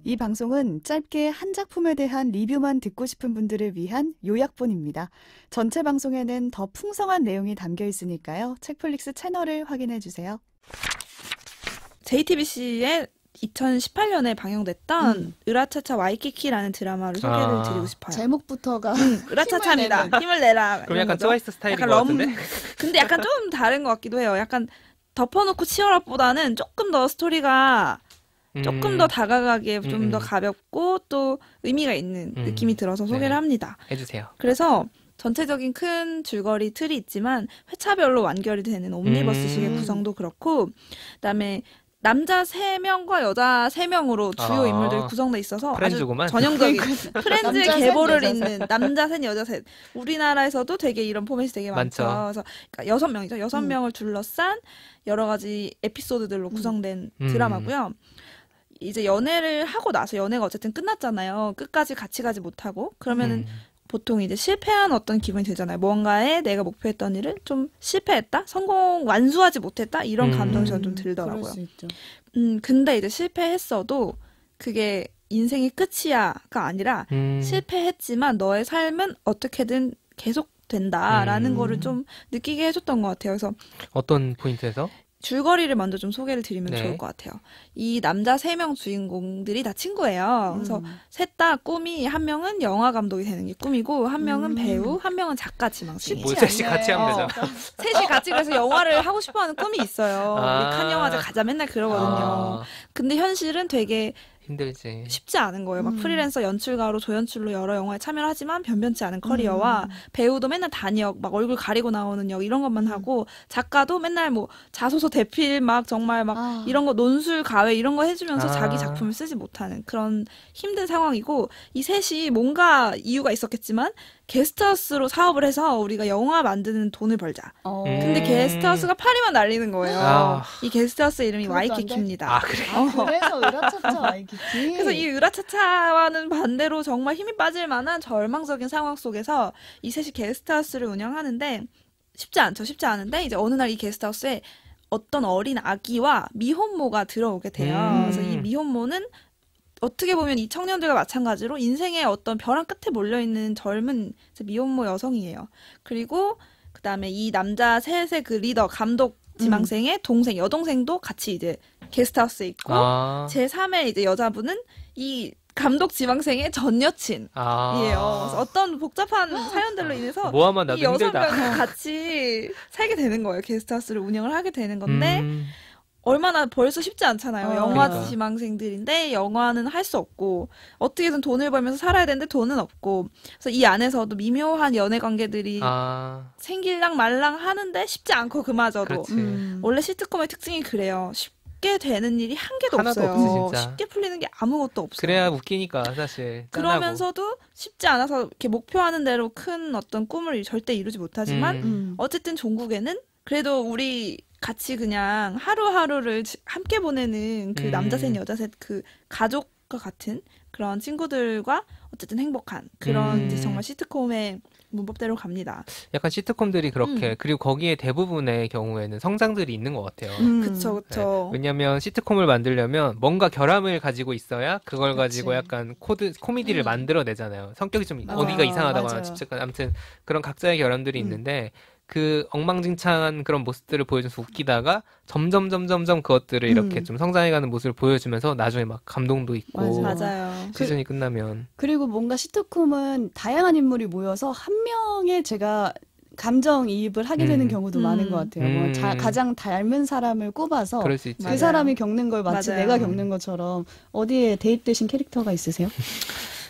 이 방송은 짧게 한 작품에 대한 리뷰만 듣고 싶은 분들을 위한 요약본입니다. 전체 방송에는 더 풍성한 내용이 담겨 있으니까요. 책플릭스 채널을 확인해 주세요. JTBC의 2018년에 방영됐던 으라차차 와이키키라는 드라마를 소개를 드리고 싶어요. 제목부터가 으라차차입니다. 힘을 내라. 그럼 약간 거죠? 트와이스 스타일인 약간 것 같은데? 근데 약간 좀 다른 것 같기도 해요. 약간 덮어놓고 치열업보다는 조금 더 스토리가 조금 더 다가가게 좀 더 가볍고 또 의미가 있는 느낌이 들어서 소개를 합니다. 해주세요. 그래서 전체적인 큰 줄거리 틀이 있지만 회차별로 완결이 되는 옴니버스식의 구성도 그렇고 그다음에 남자 3명과 여자 3명으로 주요 인물들이 구성돼 있어서 프렌즈구만. 아주 전형적인 프렌즈의 남자 계보를 셋, 여자 잇는 남자 셋, 여자 셋. 우리나라에서도 되게 이런 포맷이 되게 많죠. 많죠. 그래서 그러니까 6명이죠. 6명을 둘러싼 여러 가지 에피소드들로 구성된 드라마고요. 이제 연애를 하고 나서 연애가 어쨌든 끝났잖아요. 끝까지 같이 가지 못하고 그러면은 보통 이제 실패한 어떤 기분이 들잖아요. 뭔가에 내가 목표했던 일을 좀 실패했다? 완수하지 못했다? 이런 감정이 저는 좀 들더라고요. 그럴 수 있죠. 근데 이제 실패했어도 그게 인생의 끝이야가 아니라 실패했지만 너의 삶은 어떻게든 계속 된다라는 거를 좀 느끼게 해줬던 것 같아요. 그래서 어떤 포인트에서? 줄거리를 먼저 좀 소개를 드리면 네. 좋을 것 같아요. 이 남자 3명 주인공들이 다 친구예요. 그래서 셋 다 꿈이 한 명은 영화 감독이 되는 게 꿈이고 한 명은 배우, 한 명은 작가 지망생이에요. 뭐 셋이 같이 하면 되죠. 셋이 같이 그래서 영화를 하고 싶어하는 꿈이 있어요. 아. 우리 칸 영화제 가자 맨날 그러거든요. 근데 현실은 되게 힘들지. 쉽지 않은 거예요. 막 프리랜서 연출가로 조연출로 여러 영화에 참여를 하지만 변변치 않은 커리어와 배우도 맨날 단역, 막 얼굴 가리고 나오는 역 이런 것만 하고 작가도 맨날 뭐 자소서 대필 막 정말 막 이런 거 논술 가외 이런 거 해주면서 자기 작품을 쓰지 못하는 그런 힘든 상황이고 이 셋이 뭔가 이유가 있었겠지만 게스트하우스로 사업을 해서 우리가 영화 만드는 돈을 벌자. 근데 게스트하우스가 파리만 날리는 거예요. 이 게스트하우스 이름이 와이키키입니다. 아, 그래? 그래서 으라차차 와이키키. 그래서 이 으라차차와는 반대로 정말 힘이 빠질 만한 절망적인 상황 속에서 이 셋이 게스트하우스를 운영하는데 쉽지 않죠. 쉽지 않은데 이제 어느 날 이 게스트하우스에 어떤 어린 아기와 미혼모가 들어오게 돼요. 그래서 이 미혼모는 어떻게 보면 이 청년들과 마찬가지로 인생의 어떤 벼랑 끝에 몰려있는 젊은 미혼모 여성이에요. 그리고 그다음에 이 남자 셋의 그 리더, 감독 지망생의 동생, 여동생도 같이 이제 게스트하우스에 있고 제3의 이제 여자분은 이 감독 지망생의 전 여친이에요. 그래서 어떤 복잡한 사연들로 인해서 모아만 나도 이 6명이 힘들다. 같이 살게 되는 거예요. 게스트하우스를 운영을 하게 되는 건데 얼마나 벌써 쉽지 않잖아요. 영화 그러니까. 지망생들인데 영화는 할 수 없고 어떻게든 돈을 벌면서 살아야 되는데 돈은 없고 그래서 이 안에서도 미묘한 연애 관계들이 생길랑 말랑 하는데 쉽지 않고 그마저도 원래 시트콤의 특징이 그래요. 쉽게 되는 일이 한 개도 하나도 없어요. 없지, 진짜. 쉽게 풀리는 게 아무것도 없어요. 그래야 웃기니까 사실. 짠하고. 그러면서도 쉽지 않아서 이렇게 목표하는 대로 큰 어떤 꿈을 절대 이루지 못하지만 어쨌든 종국에는 그래도 우리 같이 그냥 하루하루를 함께 보내는 그 남자 셋, 여자 셋 그 가족과 같은 그런 친구들과 어쨌든 행복한 그런 이제 정말 시트콤의 문법대로 갑니다. 약간 시트콤들이 그렇게 그리고 거기에 대부분의 경우에는 성장들이 있는 것 같아요. 그쵸, 네. 그쵸. 왜냐면 시트콤을 만들려면 뭔가 결함을 가지고 있어야 그걸 가지고 약간 코미디를 만들어내잖아요. 성격이 좀 어디가 이상하다거나 맞아요. 집착한 아무튼 그런 각자의 결함들이 있는데 그 엉망진창한 그런 모습들을 보여줘서 웃기다가 점점 그것들을 이렇게 좀 성장해가는 모습을 보여주면서 나중에 막 감동도 있고 맞아요. 시즌이 끝나면 그리고 뭔가 시트콤은 다양한 인물이 모여서 한 명의 제가 감정이입을 하게 되는 경우도 많은 것 같아요. 뭐 가장 닮은 사람을 꼽아서 그럴 수 있지. 그 사람이 겪는 걸 마치 맞아요. 내가 겪는 것처럼 어디에 대입되신 캐릭터가 있으세요?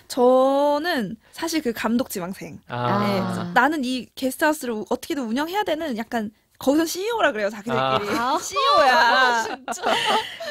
저는 사실 그 감독 지망생. 아. 네, 그래서 나는 이 게스트하우스를 어떻게든 운영해야 되는 약간 거기서 CEO라 그래요, 자기들끼리. CEO야. 진짜.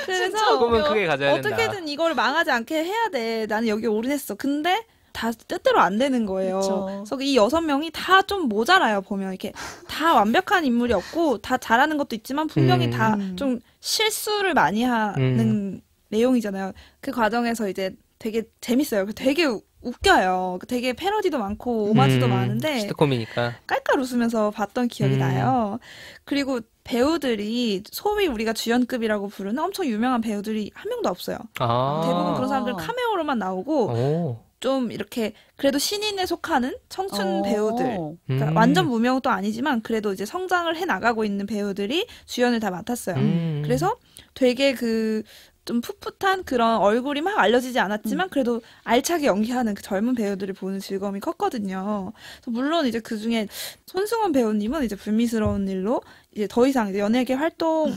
그래서 꿈은 크게 가져야 된다. 어떻게든 이걸 망하지 않게 해야 돼. 나는 여기 올인했어. 근데 다 뜻대로 안 되는 거예요. 그쵸. 그래서 이 6명이 다 좀 모자라요, 보면. 이렇게 다 완벽한 인물이 없고, 다 잘하는 것도 있지만, 분명히 다 좀 실수를 많이 하는 내용이잖아요. 그 과정에서 이제 되게 재밌어요. 되게 웃겨요. 되게 패러디도 많고, 오마주도 많은데, 시트콤이니까. 깔깔 웃으면서 봤던 기억이 나요. 그리고 배우들이 소위 우리가 주연급이라고 부르는 엄청 유명한 배우들이 한 명도 없어요. 아. 대부분 그런 사람들은 카메오로만 나오고 오. 좀 이렇게 그래도 신인에 속하는 청춘 어. 배우들. 그러니까 완전 무명도 아니지만 그래도 이제 성장을 해 나가고 있는 배우들이 주연을 다 맡았어요. 그래서 되게 그 좀 풋풋한 그런 얼굴이 막 알려지지 않았지만 그래도 알차게 연기하는 그 젊은 배우들을 보는 즐거움이 컸거든요. 그래서 물론 이제 그 중에 손승원 배우님은 이제 불미스러운 일로 이제 더 이상 이제 연예계 활동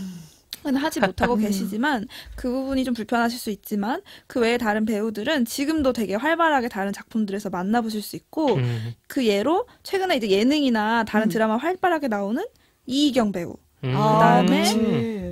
은 하지 못하고 계시지만 그 부분이 좀 불편하실 수 있지만 그 외에 다른 배우들은 지금도 되게 활발하게 다른 작품들에서 만나보실 수 있고 그 예로 최근에 이제 예능이나 다른 드라마 활발하게 나오는 이희경 배우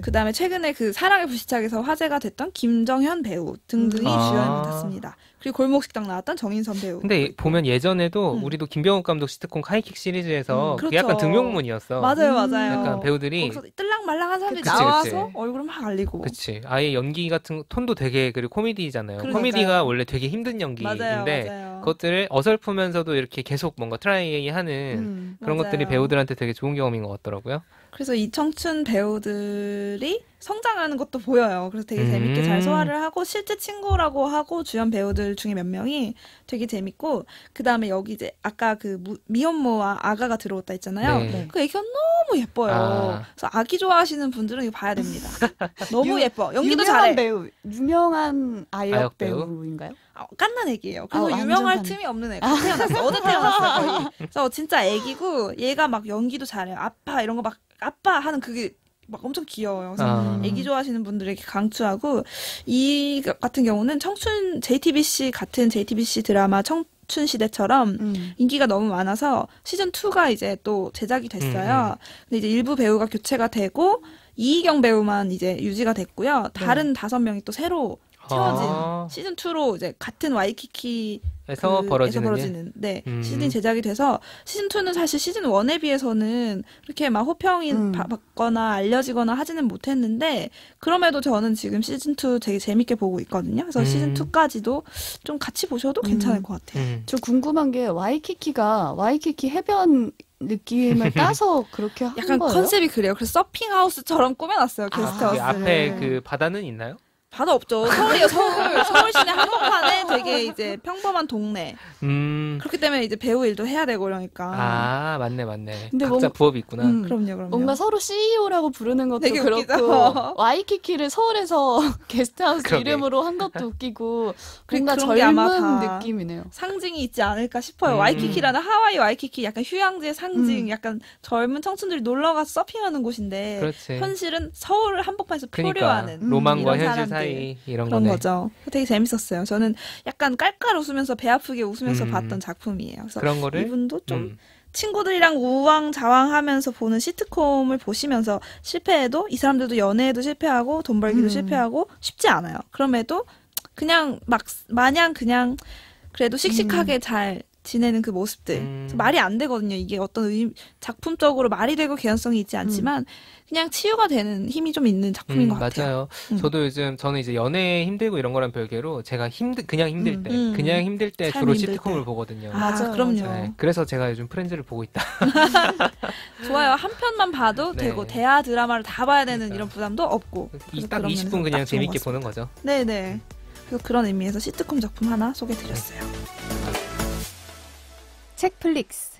그다음에 최근에 그 사랑의 불시착에서 화제가 됐던 김정현 배우 등등이 주연을 맡았습니다. 그리고 골목식당 나왔던 정인선 배우. 근데 보면 예전에도 우리도 김병욱 감독 시트콤 하이킥 시리즈에서 그게 약간 그렇죠. 등용문이었어. 맞아요, 맞아요. 약간 배우들이 거기서 뜰랑말랑한 사람들이 그치, 나와서 그치. 얼굴을 막 알리고. 그치. 아예 연기 같은 톤도 되게 그리고 코미디잖아요. 그러니까요. 코미디가 원래 되게 힘든 연기인데 맞아요. 그것들을 어설프면서도 이렇게 계속 뭔가 트라이하는 그런 맞아요. 것들이 배우들한테 되게 좋은 경험인 것 같더라고요. 그래서 이 청춘 배우들이 성장하는 것도 보여요. 그래서 되게 재밌게 잘 소화를 하고 실제 친구라고 하고 주연 배우들 중에 몇 명이 되게 재밌고 그 다음에 여기 이제 아까 그 미혼모와 아가가 들어왔다 했잖아요. 네. 그 애기가 너무 예뻐요. 그래서 아기 좋아하시는 분들은 이거 봐야 됩니다. 너무 예뻐. 연기도 유명한 잘해. 배우, 유명한 아역 아역 배우? 배우인가요? 깐난 애기예요. 그래서 완전 유명할 깐난. 틈이 없는 애가 태어났어. 어제 태어났어 거의. 그래서 진짜 애기고 얘가 막 연기도 잘해요. 아빠 이런 거 막 아빠 하는 그게 막 엄청 귀여워요. 그래서 애기 좋아하시는 분들에게 강추하고 이 같은 경우는 청춘 JTBC 같은 JTBC 드라마 청춘 시대처럼 인기가 너무 많아서 시즌 2가 이제 또 제작이 됐어요. 근데 이제 일부 배우가 교체가 되고 이희경 배우만 이제 유지가 됐고요. 다른 5명이 또 새로 채워진 시즌 2로 이제 같은 와이키키에서 벌어지는 네, 시즌이 제작이 돼서 시즌 2는 사실 시즌 1에 비해서는 그렇게 막 호평이 받거나 알려지거나 하지는 못했는데 그럼에도 저는 지금 시즌 2 되게 재밌게 보고 있거든요. 그래서 시즌 2까지도 좀 같이 보셔도 괜찮을 것 같아요. 저 궁금한 게 와이키키 해변 느낌을 따서 그렇게 한 약간 거예요? 컨셉이 그래요. 그래서 서핑 하우스처럼 꾸며놨어요. 게스트하우스. 앞에 그 바다는 있나요? 바다 없죠. 서울이요, 서울 시내 한복판에 되게 이제 평범한 동네. 그렇기 때문에 이제 배우 일도 해야 되고 그러니까. 아, 맞네. 근데 각자 부업이 있구나. 그럼요. 뭔가 서로 CEO라고 부르는 것도 되게 그렇고 웃기죠? 와이키키를 서울에서 게스트하우스 그러게. 이름으로 한 것도 웃기고 그러니까 뭔가 그런 게 아마 젊은 다 느낌이네요. 상징이 있지 않을까 싶어요. 와이키키라는 하와이 와이키키 약간 휴양지의 상징, 약간 젊은 청춘들이 놀러 가서 서핑하는 곳인데 그렇지. 현실은 서울 한복판에서 그러니까 표류하는 로망과 이런 현실 사람들. 사이 이런 그런 거네. 거죠. 되게 재밌었어요. 저는 약간 깔깔 웃으면서 배 아프게 웃으면서 봤던 작품이에요. 그래서 그런 거를 이분도 좀 친구들이랑 우왕좌왕하면서 보는 시트콤을 보시면서 실패해도 이 사람들도 연애에도 실패하고 돈 벌기도 실패하고 쉽지 않아요. 그럼에도 그냥 막 마냥 그냥 그래도 씩씩하게 잘 지내는 그 모습들. 그래서 말이 안 되거든요. 이게 어떤 작품적으로 말이 되고 개연성이 있지 않지만 그냥 치유가 되는 힘이 좀 있는 작품인 것 같아요. 맞아요. 저도 요즘 저는 이제 연애 힘들고 이런 거랑 별개로 제가 그냥 힘들 때 삶이 주로 힘들 시트콤을 때. 보거든요. 맞아요. 그럼요. 네, 그래서 제가 요즘 프렌즈를 보고 있다. 좋아요. 한 편만 봐도 네. 되고 대하 드라마를 다 봐야 되는 이런 부담도 없고. 이 그래서 딱 그런 20분 면에서 그냥 딱 좋은 재밌게 것 보는 거죠. 네네. 그래서 그런 의미에서 시트콤 작품 하나 소개해드렸어요. 책플릭스